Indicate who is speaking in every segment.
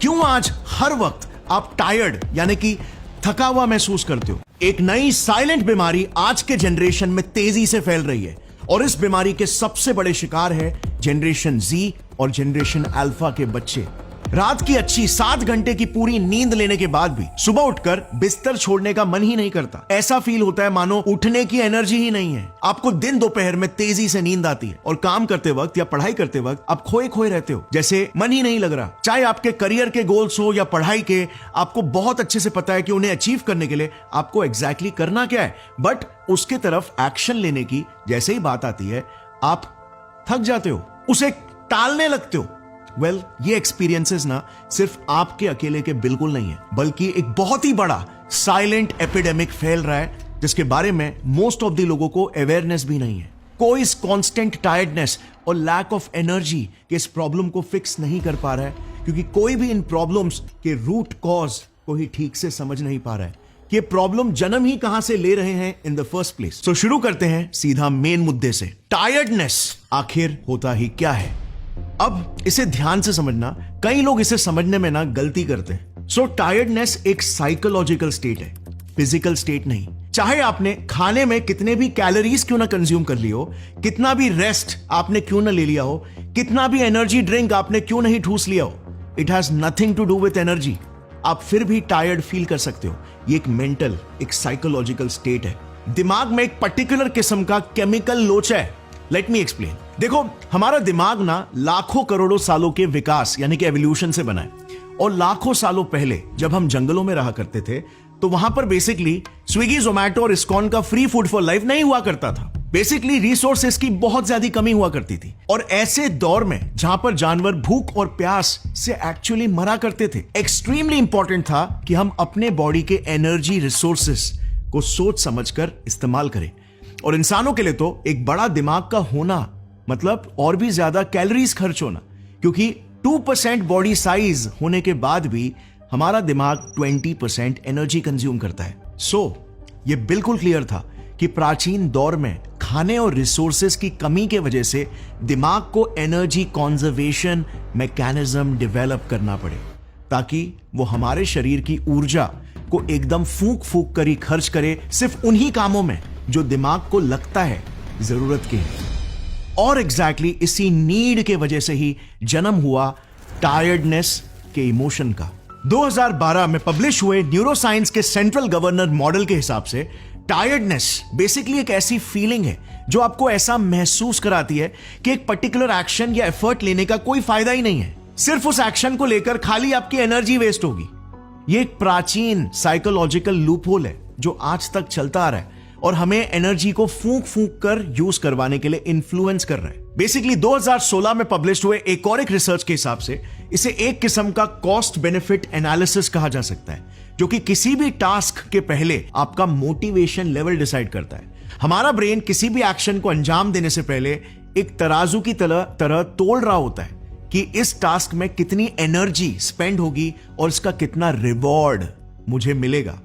Speaker 1: क्यों आज हर वक्त आप टायर्ड यानी कि थका हुआ महसूस करते हो? एक नई साइलेंट बीमारी आज के जनरेशन में तेजी से फैल रही है और इस बीमारी के सबसे बड़े शिकार है जनरेशन जी और जनरेशन अल्फा के बच्चे। रात की अच्छी 7 घंटे की पूरी नींद लेने के बाद भी सुबह उठकर बिस्तर छोड़ने का मन ही नहीं करता। ऐसा फील होता है मानो उठने की एनर्जी ही नहीं है। आपको दिन दोपहर में तेजी से नींद आती है और काम करते वक्त या पढ़ाई करते वक्त आप खोए खोए रहते हो, जैसे मन ही नहीं लग रहा। चाहे आपके करियर के गोल्स हो या पढ़ाई के, आपको बहुत अच्छे से पता है कि उन्हें अचीव करने के लिए आपको एग्जैक्टली करना क्या है, बट उसके तरफ एक्शन लेने की जैसे ही बात आती है आप थक जाते हो, उसे टालने लगते हो। ये एक्सपीरियंसेस ना सिर्फ आपके अकेले के बिल्कुल नहीं है, बल्कि एक बहुत ही बड़ा साइलेंट एपिडेमिक फैल रहा है जिसके बारे में मोस्ट ऑफ द लोगों को अवेयरनेस भी नहीं है। कोई इस कांस्टेंट टायर्डनेस और लैक ऑफ एनर्जी के इस प्रॉब्लम को फिक्स नहीं कर पा रहा है, क्योंकि कोई भी इन प्रॉब्लम्स के रूट कॉज को ही ठीक से समझ नहीं पा रहा है कि ये प्रॉब्लम जन्म ही कहां से ले रहे हैं इन द फर्स्ट प्लेस। तो शुरू करते हैं सीधा मेन मुद्दे से। टायर्डनेस आखिर होता ही क्या है? अब इसे ध्यान से समझना, कई लोग इसे समझने में ना गलती करते हैं। सो टायर्डनेस एक साइकोलॉजिकल स्टेट है, फिजिकल स्टेट नहीं। चाहे आपने खाने में कितने भी कैलोरीज क्यों ना कंज्यूम कर ली हो, कितना भी रेस्ट आपने क्यों ना ले लिया हो, कितना भी एनर्जी ड्रिंक आपने क्यों नहीं ठूस लिया हो, it has nothing to do with energy. आप फिर भी टायर्ड फील कर सकते हो। ये एक मेंटल, एक साइकोलॉजिकल स्टेट है। दिमाग में एक पर्टिकुलर किस्म का केमिकल लोचा है। Let me explain. देखो, हमारा दिमाग ना लाखों करोड़ों सालों के विकास यानी कि एवोल्यूशन से बना है, और लाखों सालों पहले जब हम जंगलों में रहा करते थे तो वहां पर बेसिकली स्विगी, जोमैटो और इस्कॉन का फ्री फूड फॉर लाइफ नहीं हुआ करता था। बेसिकली रिसोर्सेस की बहुत ज्यादा कमी हुआ करती थी, और ऐसे दौर में जहां पर जानवर भूख और प्यास से एक्चुअली मरा करते थे, एक्सट्रीमली इंपॉर्टेंट था कि हम अपने बॉडी के एनर्जी रिसोर्सेस को सोच समझकर इस्तेमाल करें। और इंसानों के लिए तो एक बड़ा दिमाग का होना मतलब और भी ज्यादा कैलोरीज खर्च होना, क्योंकि 2% बॉडी साइज होने के बाद भी हमारा दिमाग 20% एनर्जी कंज्यूम करता है। ये बिल्कुल क्लियर था कि प्राचीन दौर में खाने और रिसोर्सेज की कमी के वजह से दिमाग को एनर्जी कंजर्वेशन मैकेनिज्म डेवलप करना पड़े, ताकि वो हमारे शरीर की ऊर्जा को एकदम फूंक फूंक कर ही खर्च करे सिर्फ उन्हीं कामों में जो दिमाग को लगता है जरूरत के हैं। और एग्जैक्टली इसी नीड के वजह से ही जन्म हुआ टायर्डनेस के इमोशन का। 2012 में पब्लिश हुए न्यूरोसाइंस के सेंट्रल गवर्नर मॉडल के हिसाब से टायर्डनेस बेसिकली एक ऐसी फीलिंग है जो आपको ऐसा महसूस कराती है कि एक पर्टिकुलर एक्शन या एफर्ट लेने का कोई फायदा ही नहीं है, सिर्फ उस एक्शन को लेकर खाली आपकी एनर्जी वेस्ट होगी। ये एक प्राचीन साइकोलॉजिकल लूपहोल है जो आज तक चलता आ रहा है और हमें एनर्जी को फूंक फूंक कर यूज करवाने के लिए इन्फ्लुएंस कर रहा है। बेसिकली 2016 में पब्लिश हुए एक और एक रिसर्च के हिसाब से इसे एक किस्म का कॉस्ट बेनिफिट एनालिसिस कहा जा सकता है, जो कि किसी भी टास्क के पहले आपका मोटिवेशन लेवल डिसाइड करता है। हमारा ब्रेन किसी भी एक्शन को अंजाम देने से पहले एक तराजू की तरह तोल रहा होता है कि इस टास्क में कितनी एनर्जी स्पेंड होगी और इसका कितना रिवॉर्ड मुझे मिलेगा।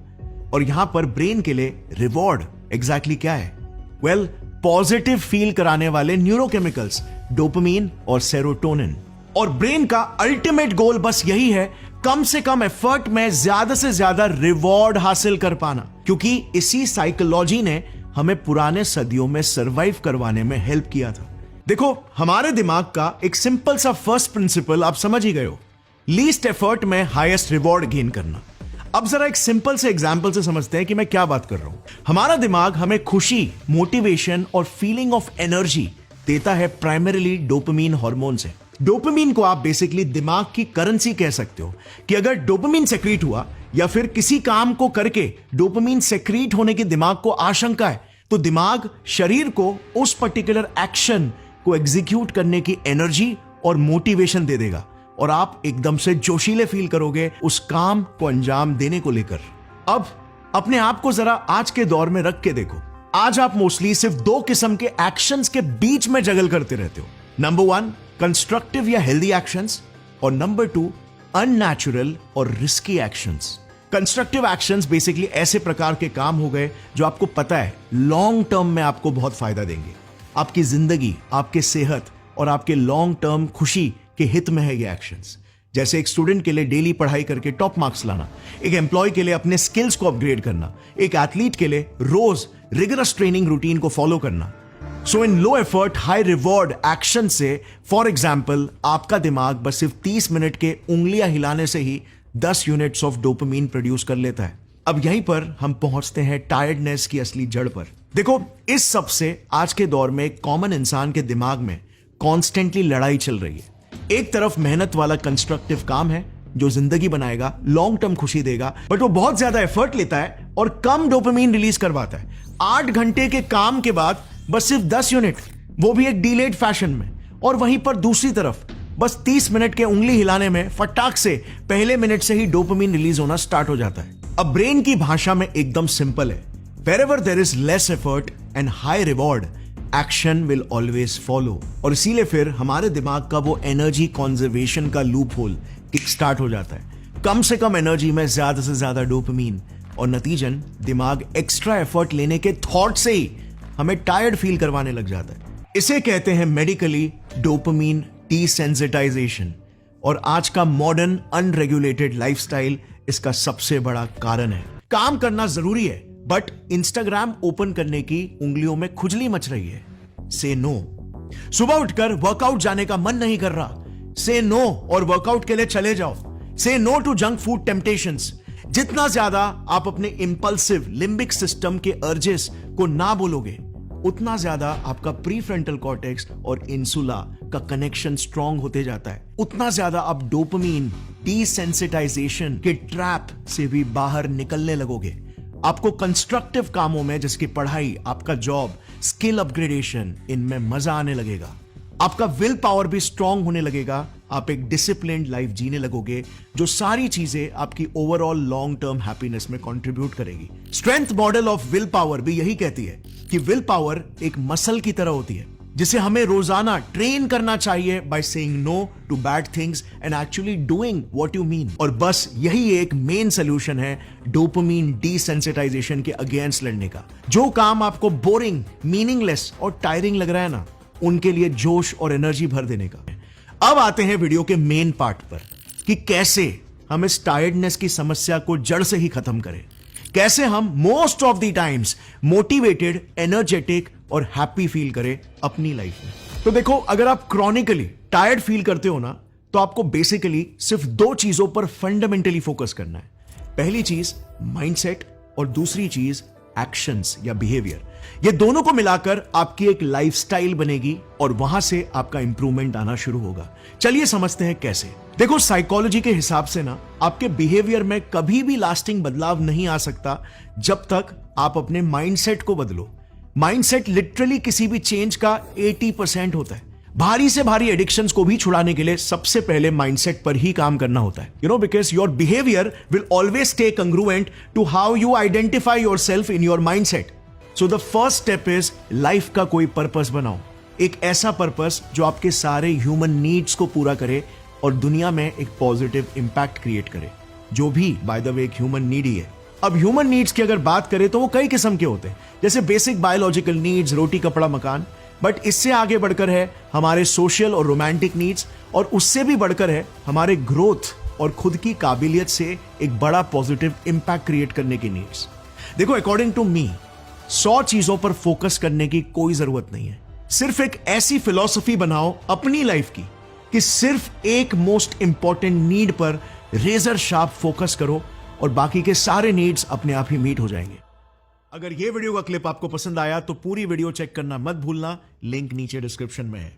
Speaker 1: और यहां पर ब्रेन के लिए रिवॉर्ड एग्जैक्टली क्या है? पॉजिटिव फील कराने वाले न्यूरोकेमिकल्स डोपामिन और सेरोटोनिन। और ब्रेन का अल्टीमेट गोल बस यही है, कम से कम एफर्ट में ज्यादा से ज्यादा रिवॉर्ड हासिल कर पाना, क्योंकि इसी साइकोलॉजी ने हमें पुराने सदियों में सरवाइव करवाने में हेल्प किया था। देखो, हमारे दिमाग का एक सिंपल सा फर्स्ट प्रिंसिपल आप समझ ही गए हो, लीस्ट एफर्ट में हाईएस्ट रिवॉर्ड गेन करना। अब जरा एक सिंपल से एग्जांपल से समझते हैं कि मैं क्या बात कर रहा हूं। हमारा दिमाग हमें खुशी, मोटिवेशन और फीलिंग ऑफ एनर्जी देता है प्राइमरीली डोपामिन हार्मोन से। डोपामिन को आप बेसिकली दिमाग की करेंसी कह सकते हो कि अगर डोपामिन सेक्रीट हुआ या फिर किसी काम को करके डोपामिन सेक्रीट होने की दिमाग को आशंका है, तो दिमाग शरीर को उस पर्टिकुलर एक्शन को एग्जीक्यूट करने की एनर्जी और मोटिवेशन दे देगा और आप एकदम से जोशीले फील करोगे उस काम को अंजाम देने को लेकर। अब अपने आप को जरा आज के दौर में रख के देखो। आज आप मोस्टली सिर्फ 2 किस्म के एक्शंस के बीच में जगल करते रहते हो। नंबर 1 कंस्ट्रक्टिव या हेल्दी एक्शंस, और नंबर 2 अननेचुरल और risky actions. Constructive actions basically ऐसे प्रकार के काम हो गए जो आपको पता है लॉन्ग टर्म में आपको बहुत फायदा देंगे, आपकी जिंदगी, आपके सेहत और आपके लॉन्ग टर्म खुशी के हित में है ये एक्शंस। जैसे एक स्टूडेंट के लिए डेली पढ़ाई करके टॉप मार्क्स लाना, एक एम्प्लॉय के लिए अपने स्किल्स को अपग्रेड करना, एक एथलीट के लिए रोज रिगरस ट्रेनिंग रूटीन को फॉलो करना। So in low effort high reward action से, फॉर एग्जाम्पल, आपका दिमाग बस सिर्फ 30 मिनट के उंगलियां हिलाने से ही 10 यूनिट्स ऑफ डोपामीन प्रोड्यूस कर लेता है। अब यहीं पर हम पहुंचते हैं टायर्डनेस की असली जड़ पर। देखो, इस सब से आज के दौर में कॉमन इंसान के दिमाग में कॉन्स्टेंटली लड़ाई चल रही है। एक तरफ मेहनत वाला कंस्ट्रक्टिव काम है जो जिंदगी बनाएगा, लॉन्ग टर्म खुशी देगा, बट वो बहुत ज्यादा एफर्ट लेता है और कम डोपामीन रिलीज करवाता है। 8 घंटे के काम के बाद बस सिर्फ 10 यूनिट, वो भी एक डिलेड फैशन में। और वहीं पर दूसरी तरफ बस 30 मिनट के उंगली हिलाने में फटाक से पहले मिनट से ही डोपामीन रिलीज होना स्टार्ट हो जाता है। अब ब्रेन की भाषा में एकदम सिंपल है, wherever there is less effort and high reward, action will always follow। और इसीलिए फिर हमारे दिमाग का वो एनर्जी कंजर्वेशन का लूप होल किक स्टार्ट हो जाता है। कम से कम एनर्जी में ज्यादा से ज्यादा डोपामीन, और नतीजन दिमाग एक्स्ट्रा एफर्ट लेने के थॉट से ही हमें टायर्ड फील करवाने लग जाता है। इसे कहते हैं मेडिकली डोपामीन डिसेंसिटाइजेशन। और आज का मॉडर्न अनरेगुलेटेड लाइफस्टाइल इसका सबसे बड़ा कारण है। काम करना जरूरी है, बट इंस्टाग्राम ओपन करने की उंगलियों में खुजली मच रही है। से नो। सुबह उठकर वर्कआउट जाने का मन नहीं कर रहा, से नो और वर्कआउट के लिए चले जाओ। Say no to junk food temptations. जितना ज्यादा आप अपने इंपल्सिव लिम्बिक सिस्टम के अर्जेस को ना बोलोगे, उतना ज्यादा आपका प्रीफ्रंटल कॉर्टेक्स और इंसुला का कनेक्शन स्ट्रांग होते जाता है। उतना ज्यादा आप डोपामीन डिसेंसिटाइजेशन के ट्रैप से भी बाहर निकलने लगोगे। आपको कंस्ट्रक्टिव कामों में, जैसे पढ़ाई, आपका जॉब, स्किल अपग्रेडेशन, इनमें मजा आने लगेगा। आपका विल पावर भी स्ट्रांग होने लगेगा। आप एक डिसिप्लिन्ड लाइफ जीने लगोगे, जो सारी चीजें आपकी ओवरऑल लॉन्ग टर्म हैप्पीनेस में कंट्रीब्यूट करेगी। Strength model of will power भी यही कहती है कि विल पावर एक मसल की तरह होती है, जिसे हमें रोजाना ट्रेन करना चाहिए by saying no to bad things and actually doing what you mean. और बस यही एक मेन सोल्यूशन है डोपामीन डिसेंसिटाइजेशन के अगेंस्ट लड़ने का। जो काम आपको बोरिंग, मीनिंगलेस और टायरिंग लग रहा है ना, उनके लिए जोश और एनर्जी भर देने का। अब आते हैं वीडियो के मेन पार्ट पर कि कैसे हम इस टायर्डनेस की समस्या को जड़ से ही खत्म करें, कैसे हम most of the times motivated, energetic और हैप्पी फील करें अपनी लाइफ में। तो देखो, अगर आप क्रॉनिकली टायर्ड फील करते हो ना, तो आपको बेसिकली सिर्फ 2 चीजों पर फंडामेंटली फोकस करना है। पहली चीज माइंडसेट और दूसरी चीज एक्शंस या बिहेवियर। ये दोनों को मिलाकर आपकी एक लाइफस्टाइल बनेगी और वहां से आपका इंप्रूवमेंट आना शुरू होगा। चलिए समझते हैं कैसे। देखो, साइकोलॉजी के हिसाब से ना, आपके बिहेवियर में कभी भी लास्टिंग बदलाव नहीं आ सकता जब तक आप अपने माइंडसेट को बदलो। माइंडसेट लिटरली किसी भी चेंज का 80% होता है। भारी से भारी एडिक्शंस को भी छुड़ाने के लिए सबसे पहले माइंडसेट पर ही काम करना होता है। Because your behaviour will always stay congruent to how you identify yourself in your mindset. So the first step is, life का कोई पर्पस बनाओ। एक ऐसा पर्पस जो आपके सारे ह्यूमन नीड्स को पूरा करे और दुनिया में एक पॉजिटिव इंपैक्ट क्रिएट करे, जो भी बाय द वे एक ह्यूमन नीड ही है। अब ह्यूमन नीड्स की अगर बात करें तो वो कई किस्म के होते हैं, जैसे बेसिक बायोलॉजिकल नीड्स, रोटी कपड़ा मकान। बट इससे आगे बढ़कर है हमारे सोशल और रोमांटिक नीड्स, और उससे भी बढ़कर है हमारे ग्रोथ और खुद की काबिलियत से एक बड़ा पॉजिटिव इंपैक्ट क्रिएट करने की नीड्स। देखो, अकॉर्डिंग टू मी 100 चीजों पर फोकस करने की कोई जरूरत नहीं है। सिर्फ एक ऐसी फिलॉसफी बनाओ अपनी लाइफ की कि सिर्फ एक मोस्ट इंपॉर्टेंट नीड पर रेजर शार्प फोकस करो और बाकी के सारे नीड्स अपने आप ही मीट हो जाएंगे। अगर ये वीडियो का क्लिप आपको पसंद आया तो पूरी वीडियो चेक करना मत भूलना, लिंक नीचे डिस्क्रिप्शन में है।